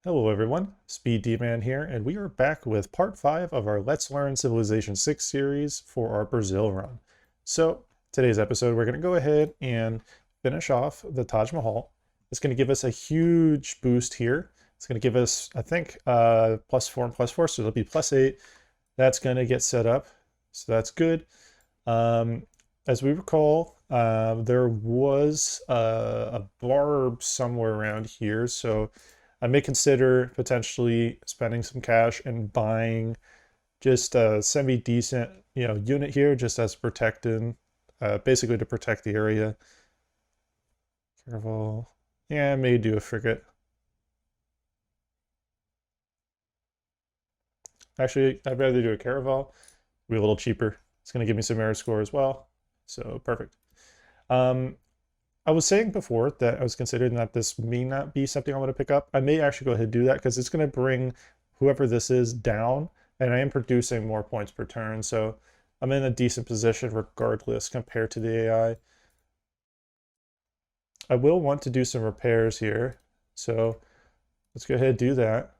Hello everyone, SpeeDMan here, and we are back with part 5 of our Let's Learn Civilization 6 series for our Brazil run. So, today's episode, we're going to go ahead and finish off the Taj Mahal. It's going to give us a huge boost here. It's going to give us, I think, +4 and +4, so it'll be +8. That's going to get set up, so that's good. As we recall, there was a barb somewhere around here, so I may consider potentially spending some cash and buying just a semi-decent, unit here, just as protecting, basically to protect the area. Careful. Yeah, I may do a frigate. Actually, I'd rather do a caravel. Be a little cheaper. It's going to give me some air score as well. So perfect. Um, I was saying before that I was considering that this may not be something I want to pick up. I may actually go ahead and do that because it's going to bring whoever this is down, and I am producing more points per turn, so I'm in a decent position regardless compared to the AI. I will want to do some repairs here, so let's go ahead and do that.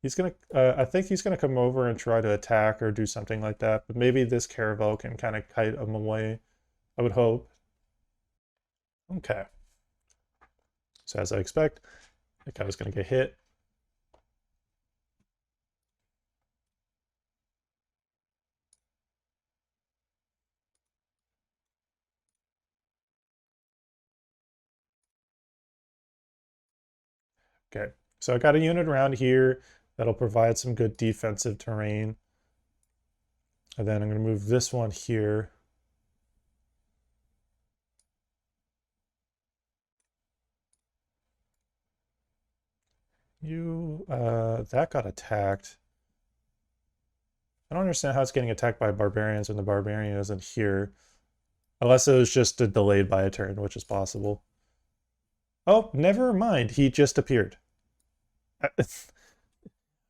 He's gonna, I think he's gonna come over and try to attack or do something like that, but maybe this caravel can kind of kite him away, I would hope. Okay. So as I expect, that guy was going to get hit. Okay, so I got a unit around here that'll provide some good defensive terrain. And then I'm going to move this one here. That got attacked. I don't understand how it's getting attacked by barbarians when the barbarian isn't here. Unless it was just delayed by a turn, which is possible. Oh, never mind. He just appeared.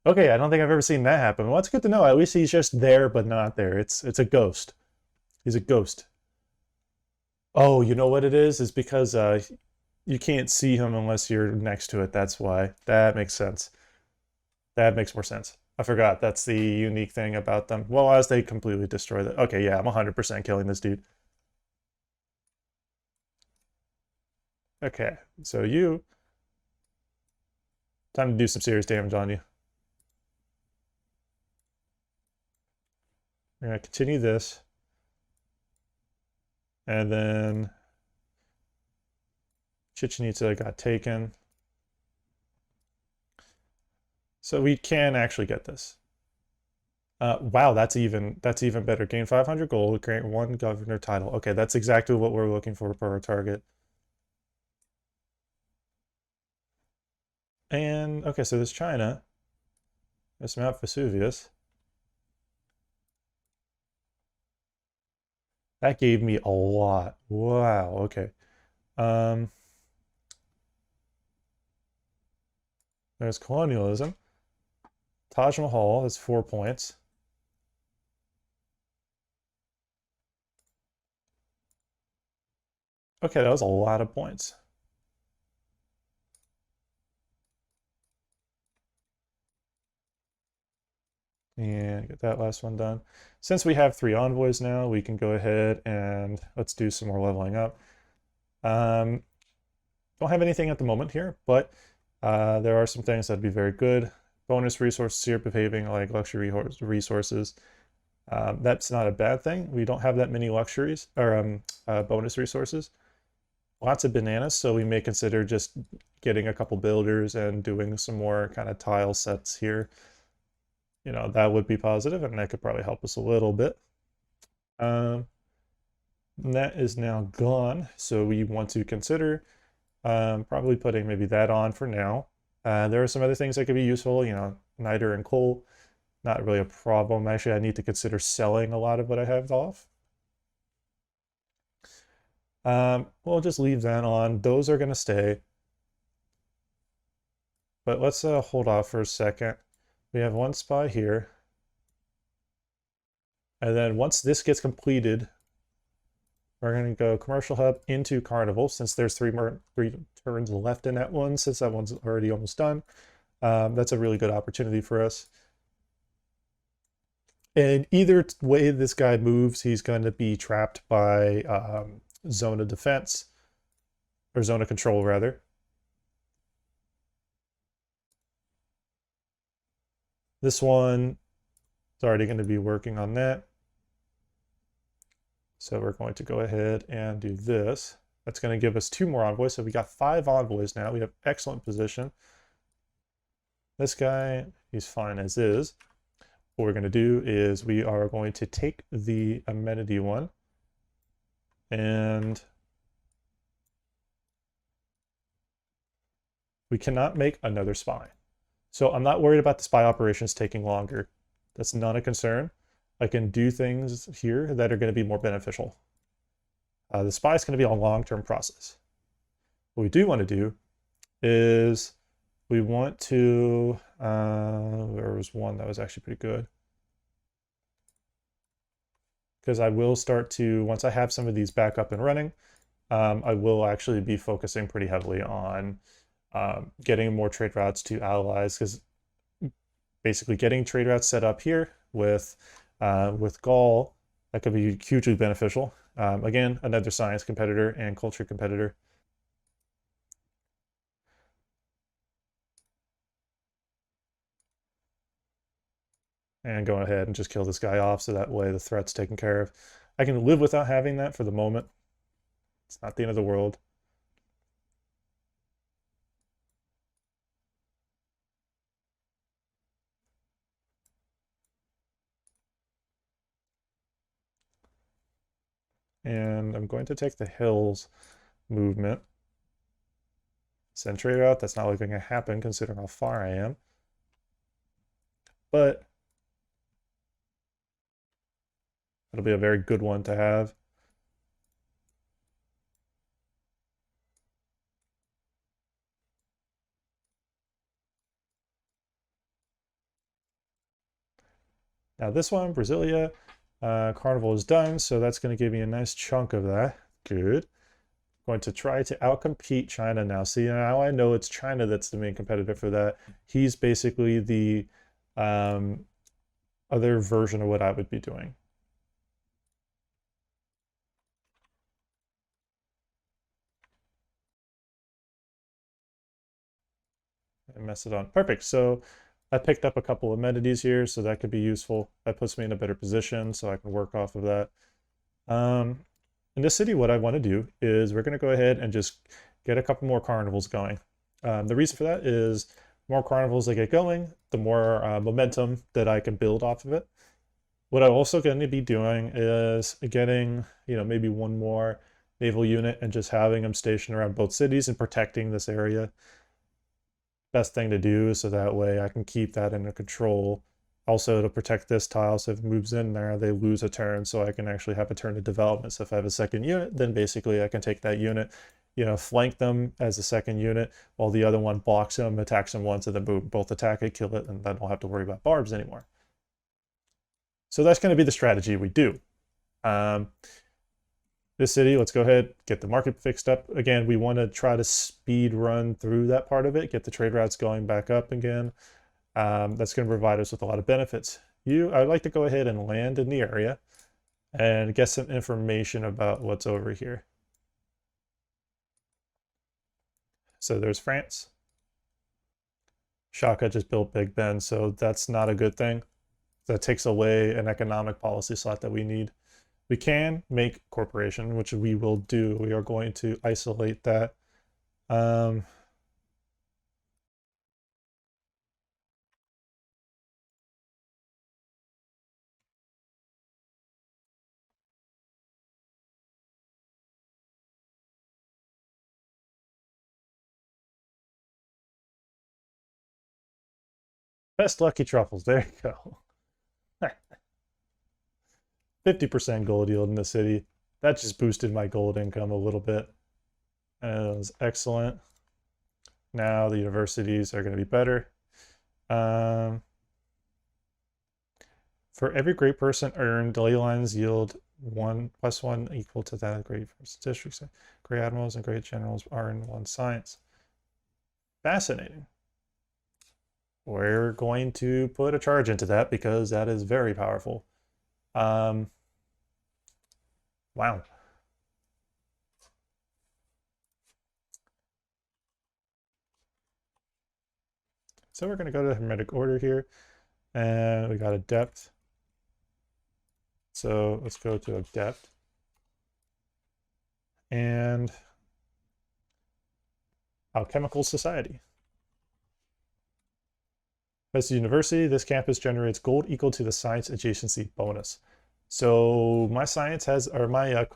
Okay, I don't think I've ever seen that happen. Well, it's good to know. At least he's just there, but not there. It's a ghost. He's a ghost. Oh, you know what it is? It's because you can't see him unless you're next to it. That's why. That makes sense. That makes more sense. I forgot. That's the unique thing about them. Well, as they completely destroy that. Okay, yeah, I'm 100% killing this dude. Okay, so time to do some serious damage on you. We're going to continue this. And then Chichen Itza got taken. So we can actually get this. Wow, that's even better. Gain 500 gold, grant 1 governor title. Okay, that's exactly what we're looking for our target. And okay, so there's China. There's Mount Vesuvius. That gave me a lot. Wow, okay. Um, there's colonialism. Taj Mahal has 4 points. Okay, that was a lot of points. And get that last one done. Since we have 3 envoys now, we can go ahead and let's do some more leveling up. Don't have anything at the moment here, but there are some things that'd be very good. Bonus resources here, behaving like luxury resources. That's not a bad thing. We don't have that many luxuries or bonus resources. Lots of bananas, so we may consider just getting a couple builders and doing some more kind of tile sets here. That would be positive, and that could probably help us a little bit. That is now gone, so we want to consider probably putting maybe that on for now. There are some other things that could be useful, niter and coal, not really a problem. Actually, I need to consider selling a lot of what I have off. We'll just leave that on. Those are going to stay. But let's hold off for a second. We have 1 spy here. And then once this gets completed, We're going to go commercial hub into carnival since there's three turns left in that one, since that one's already almost done. That's a really good opportunity for us. And either way this guy moves, he's going to be trapped by zone of defense, or zone of control rather. This one is already going to be working on that. So we're going to go ahead and do this. That's going to give us 2 more envoys. So we got 5 envoys now. We have excellent position. This guy, he's fine as is. What we're going to do is we are going to take the amenity one and we cannot make another spy. So I'm not worried about the spy operations taking longer. That's not a concern. I can do things here that are going to be more beneficial. The spy is going to be a long-term process. What we do want to do is we want to, there was one that was actually pretty good. Because I will start to, once I have some of these back up and running, I will actually be focusing pretty heavily on getting more trade routes to allies, because basically getting trade routes set up here with Gaul, that could be hugely beneficial. Again, another science competitor and culture competitor. And go ahead and just kill this guy off so that way the threat's taken care of. I can live without having that for the moment. It's not the end of the world. And I'm going to take the hills movement. Send trade route, that's not looking to happen considering how far I am. But it'll be a very good one to have. Now this one, Brasilia, Carnival is done, so that's going to give me a nice chunk of that. Good. Going to try to outcompete China now. See, now I know it's China that's the main competitor for that. He's basically the other version of what I would be doing. And mess it on. Perfect. So I picked up a couple of amenities here, so that could be useful. That puts me in a better position, so I can work off of that. In this city, what I want to do is we're going to go ahead and just get a couple more carnivals going. The reason for that is the more carnivals I get going, the more momentum that I can build off of it. What I'm also going to be doing is getting, maybe one more naval unit and just having them stationed around both cities and protecting this area. Best thing to do, so that way I can keep that under control. Also to protect this tile, so if it moves in there, they lose a turn, so I can actually have a turn of development. So if I have a second unit, then basically I can take that unit, flank them as a second unit, while the other one blocks them, attacks them once, and then boom, both attack it, kill it, and then I don't have to worry about barbs anymore. So that's going to be the strategy we do. This city, let's go ahead, get the market fixed up. Again, we want to try to speed run through that part of it, get the trade routes going back up again. That's going to provide us with a lot of benefits. I'd like to go ahead and land in the area and get some information about what's over here. So there's France. Shaka just built Big Ben, so that's not a good thing. That takes away an economic policy slot that we need. We can make corporation, which we will do. We are going to isolate that. Best lucky truffles. There you go. 50% gold yield in the city. That just boosted my gold income a little bit. And it was excellent. Now the universities are going to be better. For every great person earned, ley lines yield 1 + 1 equal to that of great districts. Great admirals and great generals are in one science. Fascinating. We're going to put a charge into that because that is very powerful. Wow. So we're going to go to the Hermetic order here, and we got a depth. So let's go to a depth. And Alchemical Society. As a university, this campus generates gold equal to the science adjacency bonus. So my science has, or my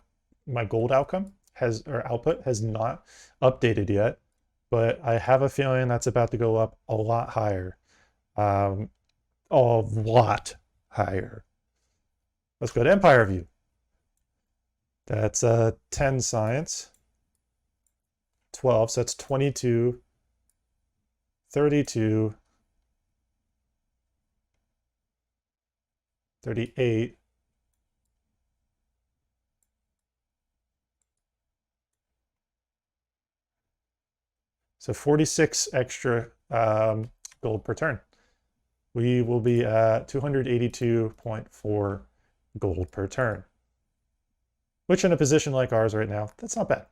gold outcome has, or output has not updated yet, but I have a feeling that's about to go up a lot higher. A lot higher. Let's go to Empire View. That's 10 science, 12, so that's 22, 32, 38, so 46 extra gold per turn. We will be at 282.4 gold per turn, which in a position like ours right now, that's not bad.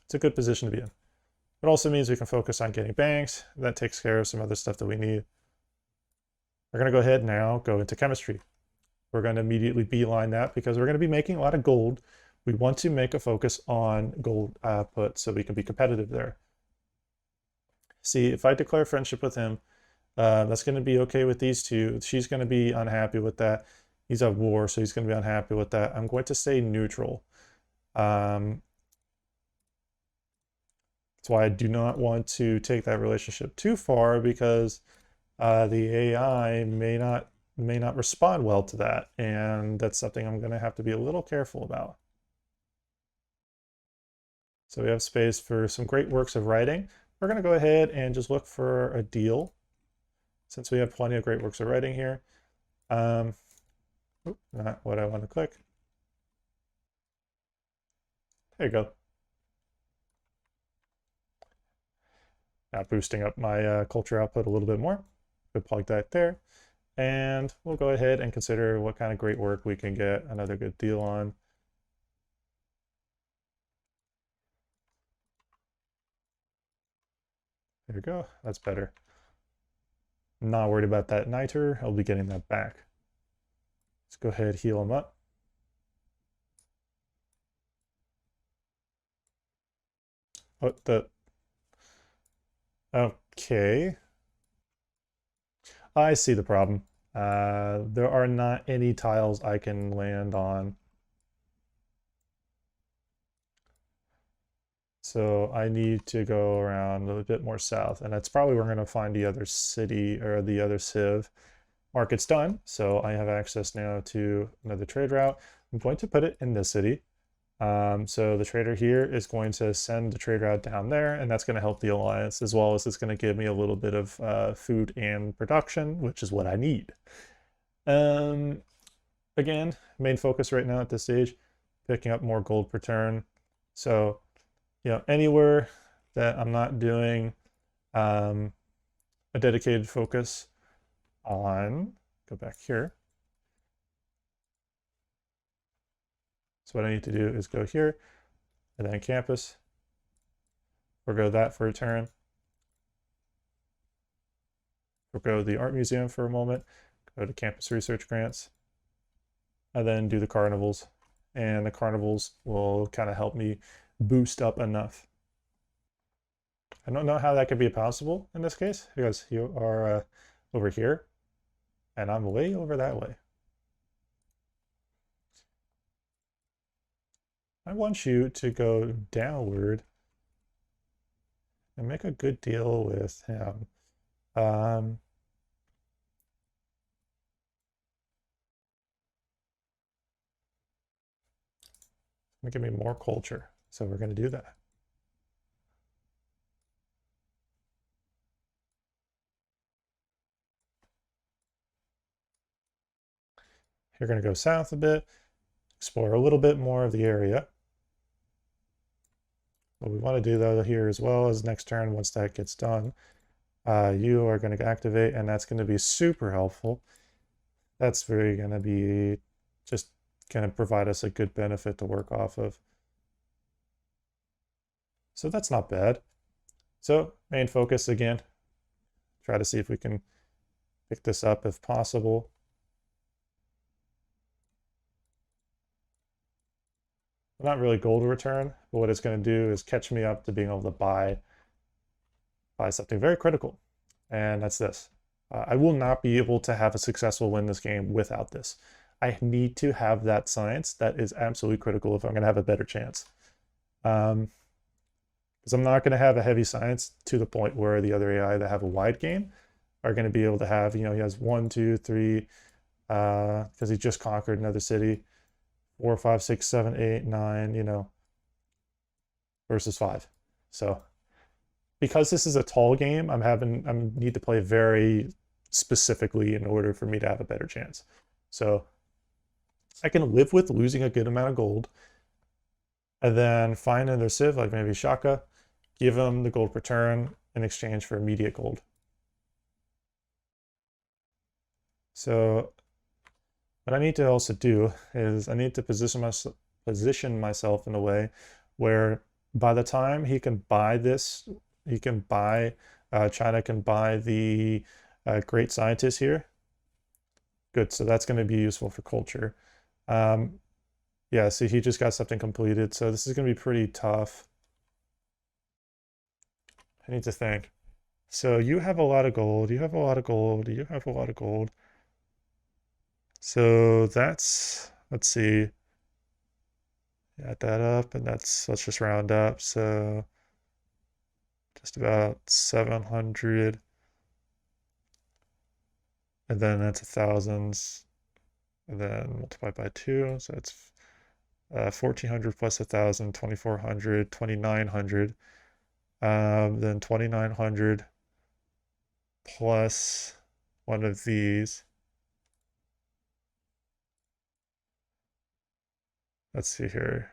It's a good position to be in. It also means we can focus on getting banks. That takes care of some other stuff that we need. We're going to go ahead now, go into chemistry. We're going to immediately beeline that because we're going to be making a lot of gold. We want to make a focus on gold output so we can be competitive there. See, if I declare friendship with him, that's going to be okay with these two. She's going to be unhappy with that. He's at war, so he's going to be unhappy with that. I'm going to stay neutral. That's why I do not want to take that relationship too far because the AI may not respond well to that, and that's something I'm going to have to be a little careful about. So we have space for some great works of writing. We're going to go ahead and just look for a deal since we have plenty of great works of writing here. Not what I want to click. There you go. Now boosting up my culture output a little bit more. We'll plug that there. And we'll go ahead and consider what kind of great work we can get another good deal on. There we go. That's better. Not worried about that niter. I'll be getting that back. Let's go ahead, heal him up. Oh, okay. I see the problem. There are not any tiles I can land on. So I need to go around a little bit more south, and that's probably where we're going to find the other city or the other civ. Market's done, so I have access now to another trade route. I'm going to put it in this city. So the trader here is going to send the trade route down there, and that's going to help the alliance, as well as it's going to give me a little bit of food and production, which is what I need. Again, main focus right now at this stage, picking up more gold per turn. So, anywhere that I'm not doing a dedicated focus on, go back here. So what I need to do is go here, and then campus, forgo that for a turn. Forgo the art museum for a moment, go to campus research grants, and then do the carnivals. And the carnivals will kind of help me boost up enough. I don't know how that could be possible in this case, because you are over here, and I'm way over that way. I want you to go downward and make a good deal with him. Give me more culture, so we're going to do that. You're going to go south a bit. explore a little bit more of the area. What we want to do though here as well is next turn, once that gets done, you are going to activate, and that's going to be super helpful. That's very going to be just going to provide us a good benefit to work off of. So that's not bad. So main focus again, try to see if we can pick this up if possible. Not really gold return, but what it's going to do is catch me up to being able to buy something very critical, and that's this. I will not be able to have a successful win this game without this. I need to have that science. That is absolutely critical if I'm going to have a better chance. Because I'm not going to have a heavy science to the point where the other AI that have a wide game are going to be able to have, he has 1, 2, 3, because he just conquered another city, 4, 5, 6, 7, 8, 9, versus 5. So because this is a tall game, I need to play very specifically in order for me to have a better chance. So I can live with losing a good amount of gold, and then find another civ, like maybe Shaka, give him the gold per turn in exchange for immediate gold. So what I need to also do is I need to position myself in a way where by the time he can buy this, he can buy, China can buy the great scientist here. Good, so that's going to be useful for culture. Yeah, see, he just got something completed, so this is going to be pretty tough. I need to think. So you have a lot of gold, you have a lot of gold, you have a lot of gold. So that's, let's see, add that up, and let's just round up. So just about 700, and then that's 1,000, and then multiply by 2, so it's 1,400 plus 1,000, 2,400, 2,900, then 2,900 plus one of these. Let's see here.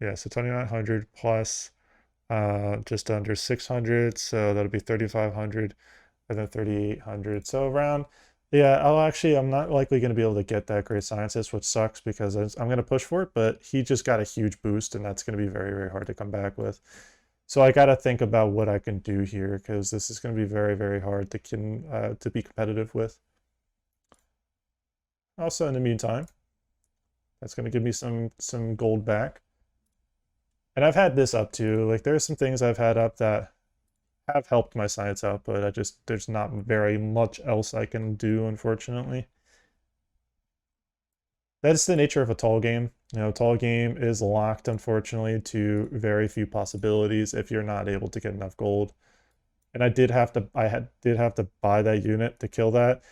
Yeah, so 2,900 plus just under 600, so that'll be 3,500, and then 3,800. So around, yeah, I'm not likely going to be able to get that great scientist, which sucks because I'm going to push for it, but he just got a huge boost, and that's going to be very, very hard to come back with. So I got to think about what I can do here, because this is going to be very, very hard to be competitive with. Also, in the meantime, that's going to give me some gold back. And I've had this up too. Like, there's some things I've had up that have helped my science out, but there's not very much else I can do, unfortunately. That's the nature of a tall game. Tall game is locked, unfortunately, to very few possibilities if you're not able to get enough gold. And I did have to buy that unit to kill that.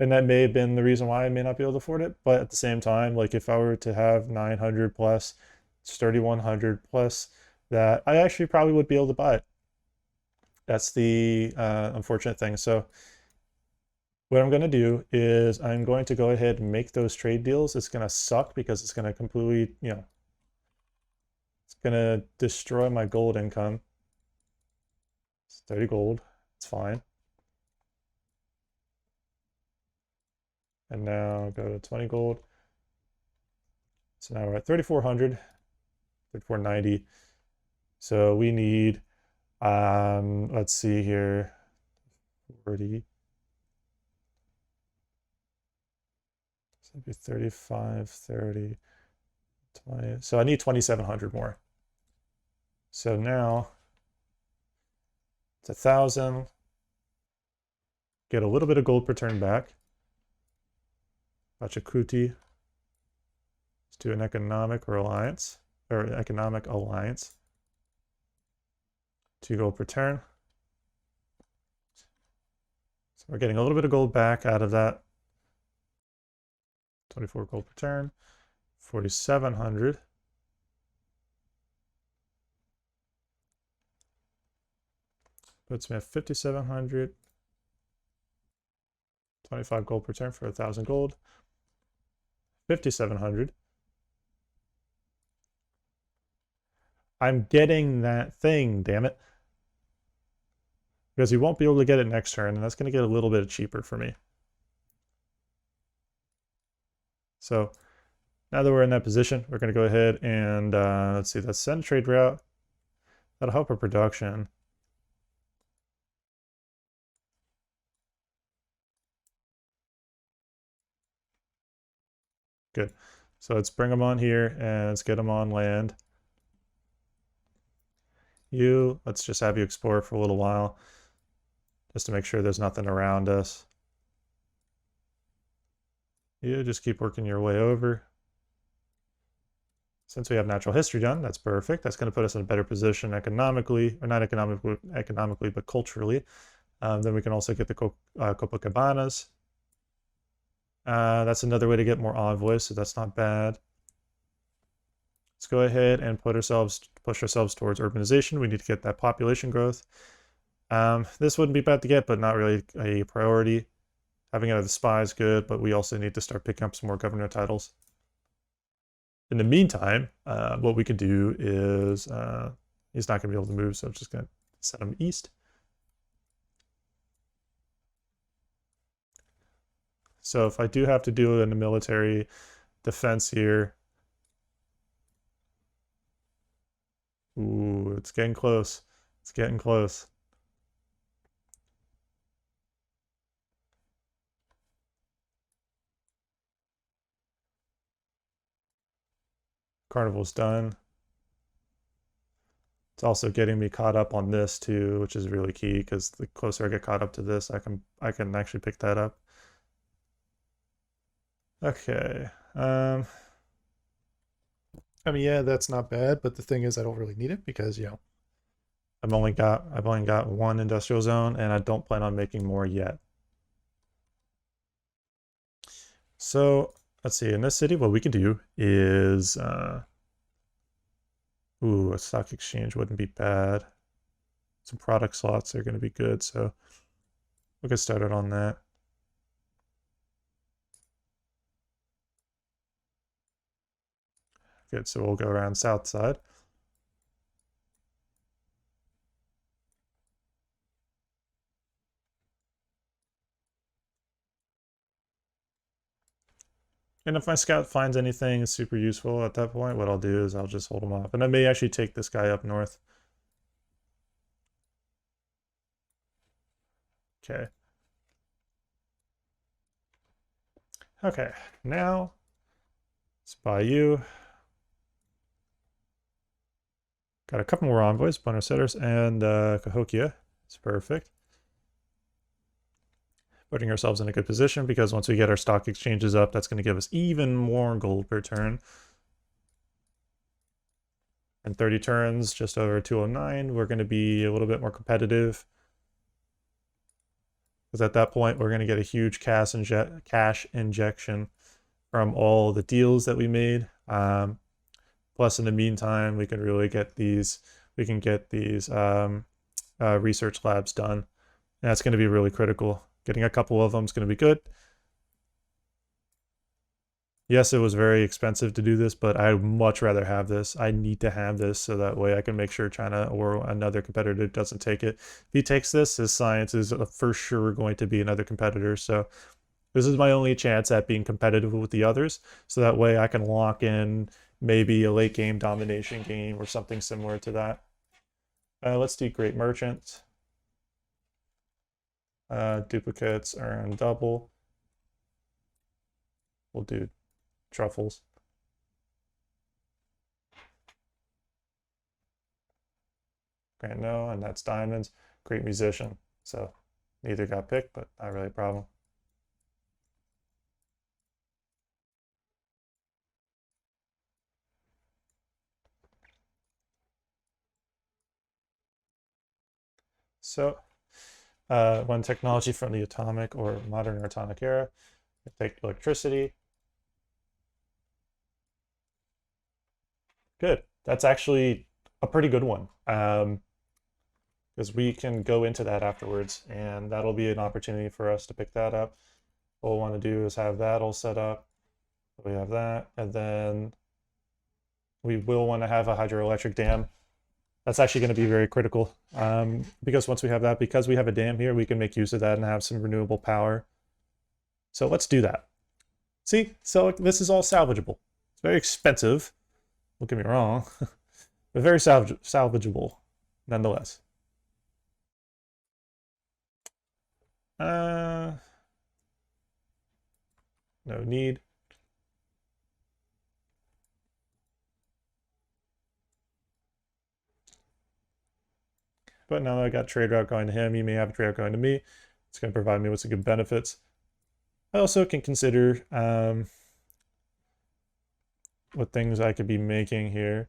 And that may have been the reason why I may not be able to afford it. But at the same time, like, if I were to have 900 plus, 3,100 plus, that I actually probably would be able to buy it. That's the unfortunate thing. So what I'm going to do is I'm going to go ahead and make those trade deals. It's going to suck because it's going to completely, it's going to destroy my gold income. It's 30 gold. It's fine. And now go to 20 gold. So now we're at 3,400, 3,490. So we need, let's see here, 40. So it'd be 35, 30, 20. So I need 2,700 more. So now it's 1,000. Get a little bit of gold per turn back. Bachakuti. Let's do an economic alliance. 2 gold per turn. So we're getting a little bit of gold back out of that. 24 gold per turn. 4,700. Puts me at 5,700. 25 gold per turn for 1,000 gold. 5,700. I'm getting that thing, damn it. Because you won't be able to get it next turn, and that's going to get a little bit cheaper for me. So now that we're in that position, we're going to go ahead and, let's see, let's send trade route. That'll help our production. Good. So let's bring them on here and let's get them on land. Let's just have you explore for a little while just to make sure there's nothing around us. You just keep working your way over. Since we have natural history done, that's perfect. That's going to put us in a better position economically, or not economically, but culturally. Then we can also get the Copacabanas. That's another way to get more envoys, so that's not bad. Let's go ahead and push ourselves towards urbanization. We need to get that population growth. This wouldn't be bad to get, but not really a priority. Having out of the spy is good, but we also need to start picking up some more governor titles. In the meantime, what we could do is, he's not going to be able to move, so I'm just going to send him east. So if I do have to do it in the military defense here, ooh, it's getting close. It's getting close. Carnival's done. It's also getting me caught up on this too, which is really key because the closer I get caught up to this, I can actually pick that up. Okay. I mean, yeah, that's not bad, but the thing is I don't really need it because, I've only got one industrial zone and I don't plan on making more yet. So let's see, in this city, what we can do is, ooh, a stock exchange wouldn't be bad. Some product slots are going to be good, so we'll get started on that. Good, so we'll go around south side. And if my scout finds anything super useful at that point, what I'll do is I'll just hold him off. And I may actually take this guy up north. Okay. Okay, now let's buy you. Got a couple more envoys, Buenos Setters and Cahokia. It's perfect. Putting ourselves in a good position because once we get our stock exchanges up, that's going to give us even more gold per turn. And 30 turns, just over 209, we're going to be a little bit more competitive. Because at that point, we're going to get a huge cash injection from all the deals that we made. Plus, in the meantime, we can really get these, research labs done. And that's going to be really critical. Getting a couple of them is going to be good. Yes, it was very expensive to do this, but I'd much rather have this. I need to have this so that way I can make sure China or another competitor doesn't take it. If he takes this, his science is for sure going to be another competitor. So this is my only chance at being competitive with the others. So that way I can lock in maybe a late game domination game or something similar to that. Let's do Great Merchant. Duplicates earn double. We'll do truffles. Okay, no, and that's diamonds. Great musician. So neither got picked, but not really a problem. So when technology from the atomic or modern or atomic era, we take electricity. Good. That's actually a pretty good one. Because we can go into that afterwards, and that'll be an opportunity for us to pick that up. What we'll want to do is have that all set up. We have that, and then we will want to have a hydroelectric dam. That's actually going to be very critical because once we have that, because we have a dam here, we can make use of that and have some renewable power. So let's do that. See, so this is all salvageable. It's very expensive, don't get me wrong, but very salvageable nonetheless. No need. But now that I got trade route going to him, he may have a trade route going to me. It's going to provide me with some good benefits. I also can consider what things I could be making here.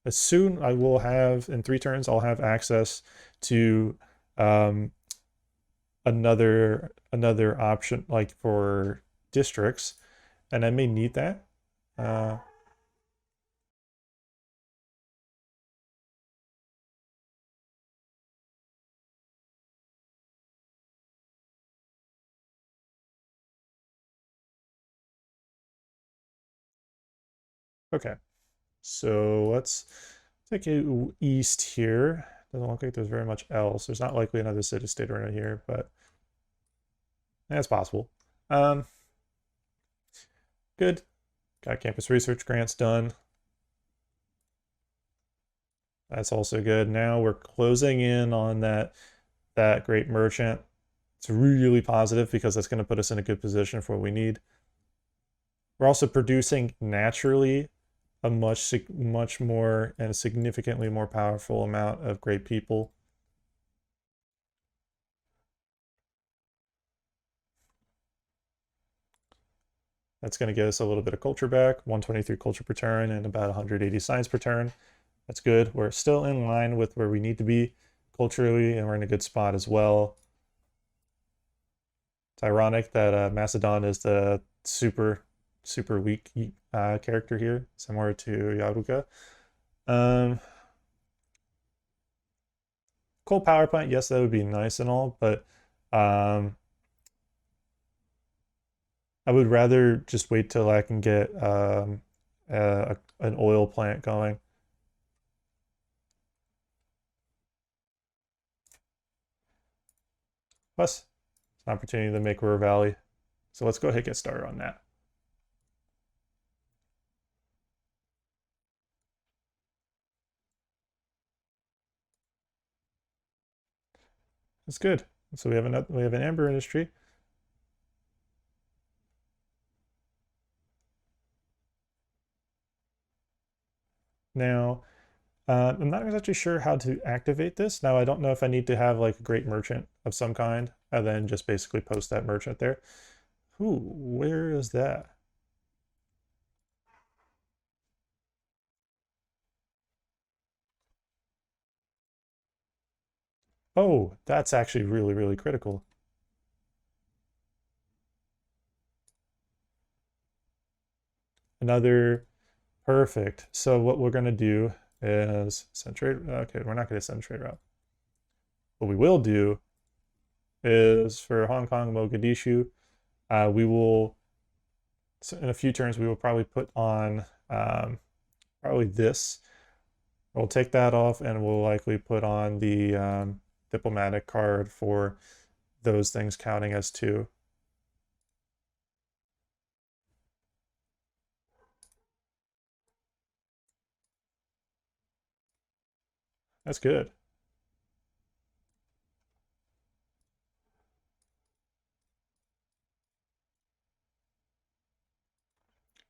As soon I will have, in 3 turns, I'll have access to another option, like for districts, and I may need that. Okay, so let's take it east here. Doesn't look like there's very much else. There's not likely another city-state around here, but that's possible. Good. Got campus research grants done. That's also good. Now we're closing in on that great merchant. It's really positive because that's going to put us in a good position for what we need. We're also producing naturally a much more and significantly more powerful amount of great people. That's going to get us a little bit of culture back, 123 culture per turn and about 180 science per turn. That's good. We're still in line with where we need to be culturally, and we're in a good spot as well. It's ironic that Macedon is the super weak character here, similar to Yaruka. Coal power plant, yes, that would be nice and all, but I would rather just wait till I can get an oil plant going. Plus, it's an opportunity to make River Valley. So let's go ahead and get started on that. That's good. So we have an amber industry. Now, I'm not exactly sure how to activate this. Now, I don't know if I need to have like a great merchant of some kind and then just basically post that merchant there. Ooh, where is that? Oh, that's actually really critical. Another perfect. So what we're going to do is send trade. Okay, we're not going to send trade route. What we will do is for Hong Kong, Mogadishu, we will, so in a few turns, we will probably put on probably this. We'll take that off and we'll likely put on the diplomatic card for those things counting as 2. That's good.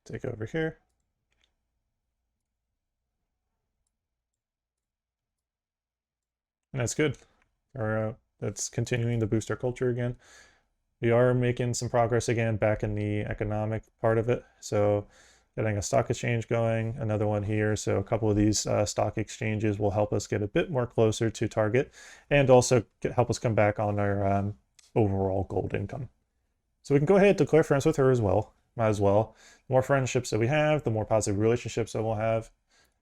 Take over here. And that's good. That's continuing to boost our culture again. We are making some progress again back in the economic part of it. So getting a stock exchange going, another one here. So a couple of these stock exchanges will help us get a bit more closer to target and also help us come back on our overall gold income. So we can go ahead and declare friends with her as well. Might as well. The more friendships that we have, the more positive relationships that we'll have,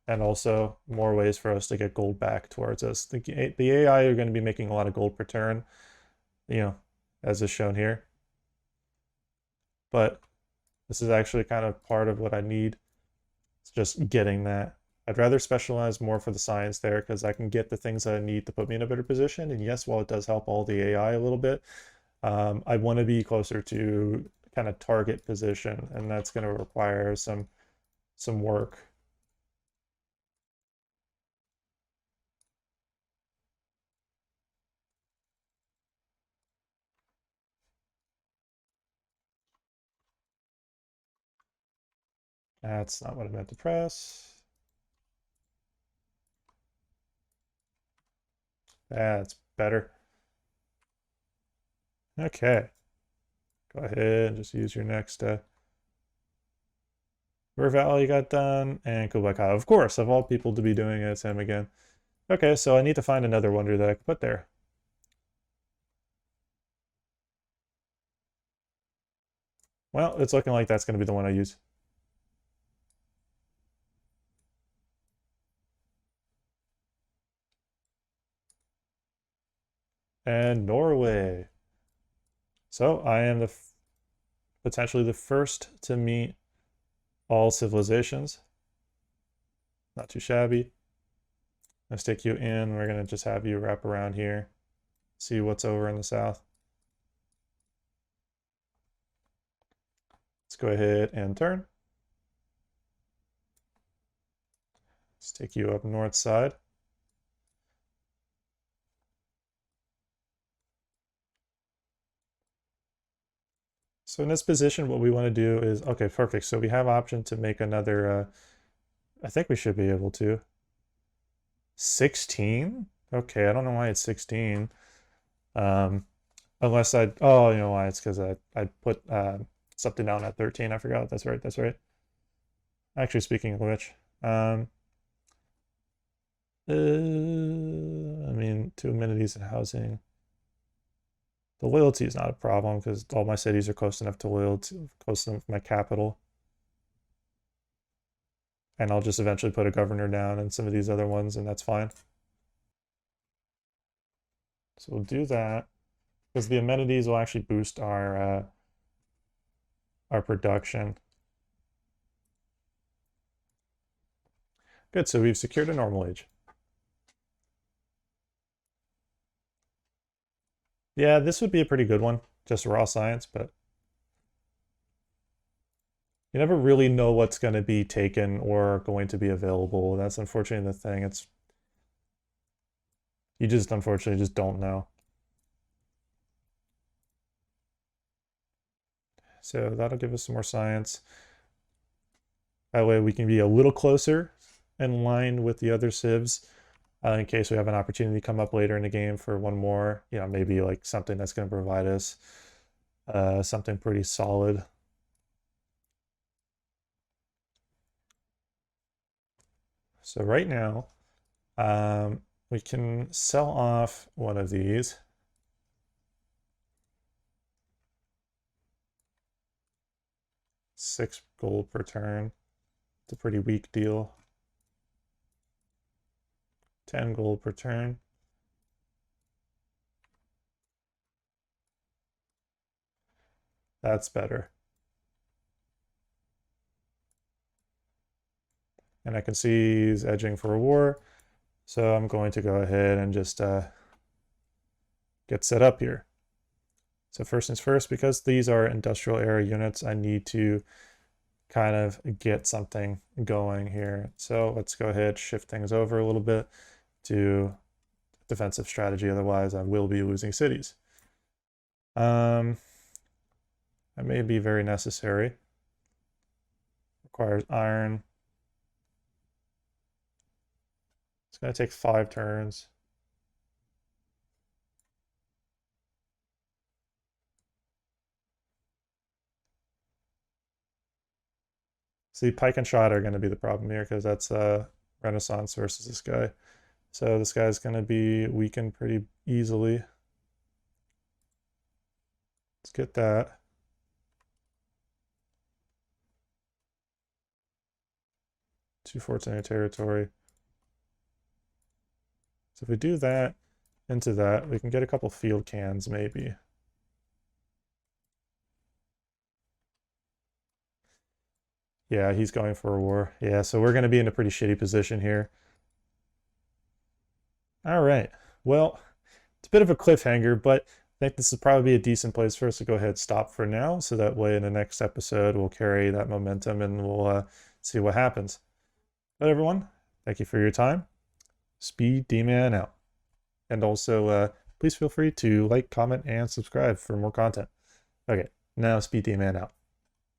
and also more ways for us to get gold back towards us. The AI are going to be making a lot of gold per turn. you know, as is shown here. But this is actually kind of part of what I need. It's just getting that. I'd rather specialize more for the science there because I can get the things that I need to put me in a better position. And yes, while it does help all the AI a little bit, I want to be closer to kind of target position, and that's going to require some work. That's not what I meant to press. That's better. Okay. Go ahead and just use your next River Valley got done, and Kublai Khan. Of course, of all people to be doing it, it's him again. Okay, so I need to find another wonder that I can put there. Well, it's looking like that's going to be the one I use. And Norway. So I am potentially the first to meet all civilizations. Not too shabby. Let's take you in. We're going to just have you wrap around here. See what's over in the south. Let's go ahead and turn. Let's take you up north side. So in this position, what we want to do is, okay, perfect. So we have option to make another, I think we should be able to. 16? Okay, I don't know why it's 16. Unless oh, you know why, it's because I put something down at 13. I forgot. That's right, that's right. Actually, speaking of which, I mean, 2 amenities and housing. The loyalty is not a problem because all my cities are close enough to loyalty, close enough to my capital. And I'll just eventually put a governor down in some of these other ones, and that's fine. So we'll do that because the amenities will actually boost our production. Good, so we've secured a normal age. Yeah, this would be a pretty good one, just raw science, but you never really know what's going to be taken or going to be available. That's unfortunately the thing. You just unfortunately just don't know. So that'll give us some more science. That way we can be a little closer in line with the other civs in case we have an opportunity to come up later in the game for one more, maybe like something that's going to provide us something pretty solid. So right now, we can sell off one of these. $6 gold per turn. It's a pretty weak deal. 10 gold per turn. That's better. And I can see he's edging for a war. So I'm going to go ahead and just get set up here. So first things first, because these are industrial area units, I need to kind of get something going here. So let's go ahead, shift things over a little bit to defensive strategy. Otherwise, I will be losing cities. That may be very necessary. Requires iron. It's going to take 5 turns. See, pike and shot are going to be the problem here because that's Renaissance versus this guy. So this guy's going to be weakened pretty easily. Let's get that. Two forts in your territory. So if we do that, into that. We can get a couple field cans maybe. Yeah, he's going for a war. Yeah, so we're going to be in a pretty shitty position here. All right. Well, it's a bit of a cliffhanger, but I think this is probably a decent place for us to go ahead and stop for now. So that way in the next episode, we'll carry that momentum and we'll see what happens. But everyone, thank you for your time. SpeeDMan out. And also, please feel free to like, comment, and subscribe for more content. Okay, now SpeeDMan out.